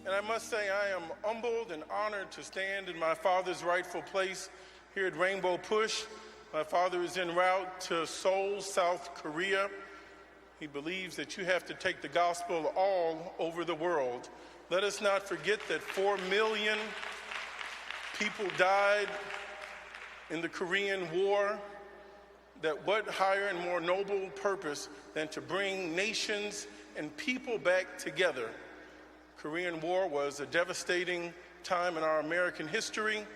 And I must say I am humbled and honored to stand in my father's rightful place here at Rainbow Push. My father is en route to Seoul, South Korea. He believes that you have to take the gospel all over the world. Let us not forget that 4 million people died in the Korean War. That what higher and more noble purpose than to bring nations and people back together. Korean War was a devastating time in our American history,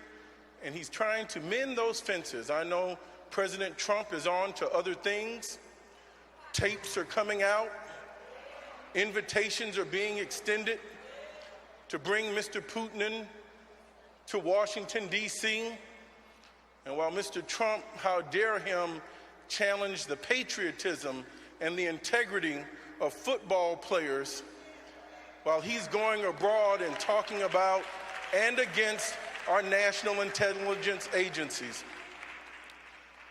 and he's trying to mend those fences. I know President Trump is on to other things. Tapes are coming out. Invitations are being extended to bring Mr. Putin to Washington, D.C. And while Mr. Trump, how dare him challenge the patriotism and the integrity of football players, while he's going abroad and talking about and against our national intelligence agencies.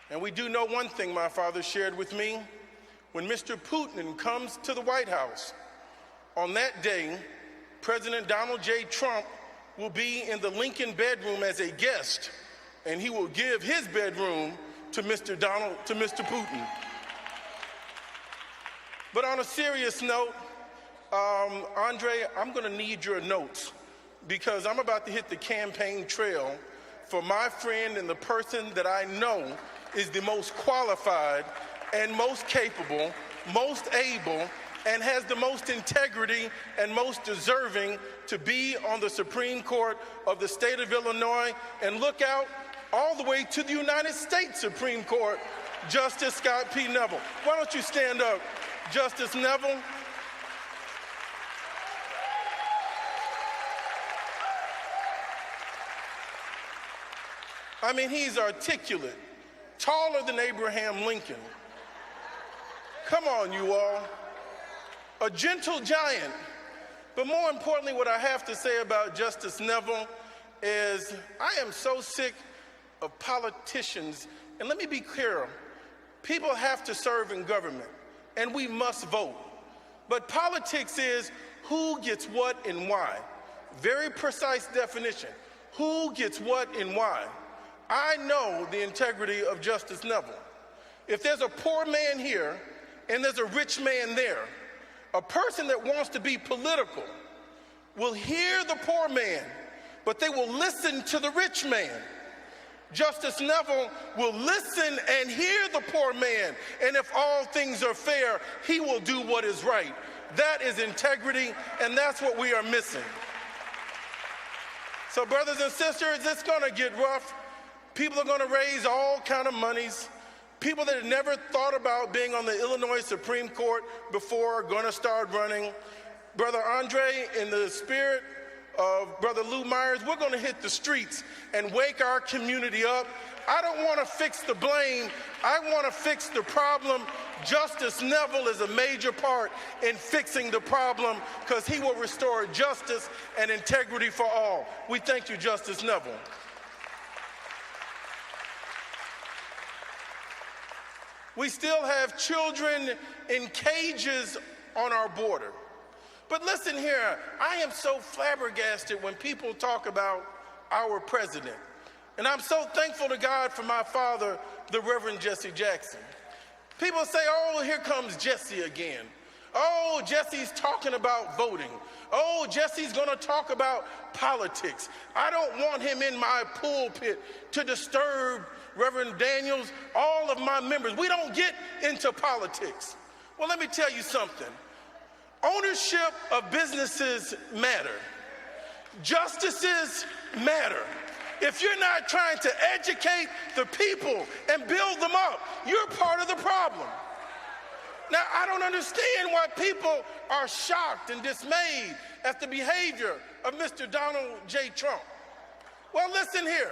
And we do know one thing my father shared with me. When Mr. Putin comes to the White House, on that day, President Donald J. Trump will be in the Lincoln bedroom as a guest, and he will give his bedroom to Mr. Putin. But on a serious note, Andre, I'm going to need your notes because I'm about to hit the campaign trail for my friend and the person that I know is the most qualified and most capable, most able, and has the most integrity and most deserving to be on the Supreme Court of the state of Illinois, and look out all the way to the United States Supreme Court, Justice Scott P. Nevil. Why don't you stand up, Justice Nevil? I mean, he's articulate, taller than Abraham Lincoln. Come on, you all. A gentle giant. But more importantly, what I have to say about Justice Nevil is I am so sick of politicians. And let me be clear, people have to serve in government, and we must vote. But politics is who gets what and why. Very precise definition. Who gets what and why. I know the integrity of Justice Nevil. If there's a poor man here and there's a rich man there, a person that wants to be political will hear the poor man, but they will listen to the rich man. Justice Nevil will listen and hear the poor man, and if all things are fair, he will do what is right. That is integrity, and that's what we are missing. So brothers and sisters, it's gonna get rough. People are gonna raise all kind of monies. People that have never thought about being on the Illinois Supreme Court before are gonna start running. Brother Andre, in the spirit of Brother Lou Myers, we're gonna hit the streets and wake our community up. I don't wanna fix the blame, I wanna fix the problem. Justice Nevil is a major part in fixing the problem because he will restore justice and integrity for all. We thank you, Justice Nevil. We still have children in cages on our border. But listen here, I am so flabbergasted when people talk about our president. And I'm so thankful to God for my father, the Reverend Jesse Jackson. People say, oh, here comes Jesse again. Oh, Jesse's talking about voting. Oh, Jesse's gonna talk about politics. I don't want him in my pulpit to disturb Reverend Daniels, all of my members. We don't get into politics. Well, let me tell you something. Ownership of businesses matter. Justices matter. If you're not trying to educate the people and build them up, you're part of the problem. Now, I don't understand why people are shocked and dismayed at the behavior of Mr. Donald J. Trump. Well, listen here.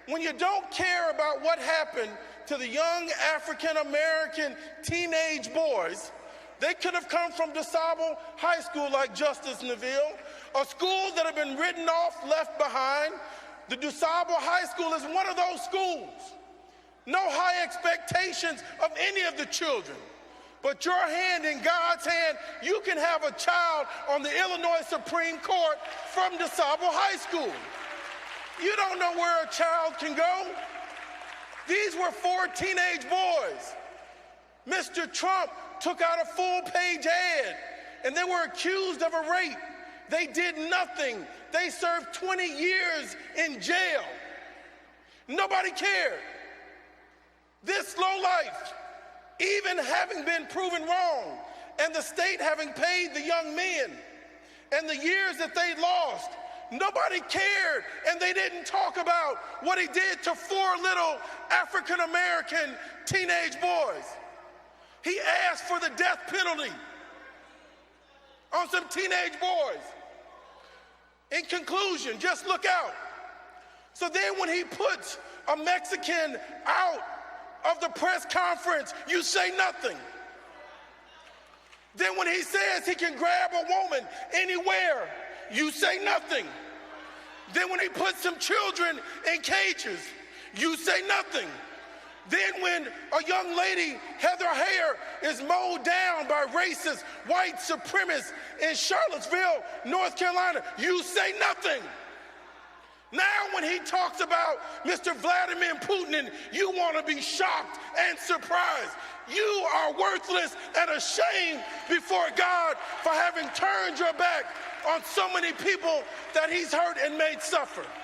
When you don't care about what happened to the young African-American teenage boys, they could have come from DeSable High School like Justice Nevil, a school that had been written off, left behind. The DeSable High School is one of those schools. No high expectations of any of the children. But your hand in God's hand, you can have a child on the Illinois Supreme Court from DeSable High School. You don't know where a child can go. These were 4 teenage boys. Mr. Trump took out a full-page ad, and they were accused of a rape. They did nothing. They served 20 years in jail. Nobody cared. This lowlife, even having been proven wrong, and the state having paid the young men, and the years that they lost, nobody cared, and they didn't talk about what he did to 4 little African-American teenage boys. He asked for the death penalty on some teenage boys. In conclusion, just look out. So then when he puts a Mexican out of the press conference, you say nothing. Then when he says he can grab a woman anywhere, you say nothing. Then when he puts some children in cages, you say nothing. Then when a young lady had her hair is mowed down by racist white supremacists in Charlottesville, North Carolina, you say nothing. Now when he talks about Mr. Vladimir Putin, you want to be shocked and surprised. You are worthless and ashamed before God for having turned your back on so many people that he's hurt and made suffer.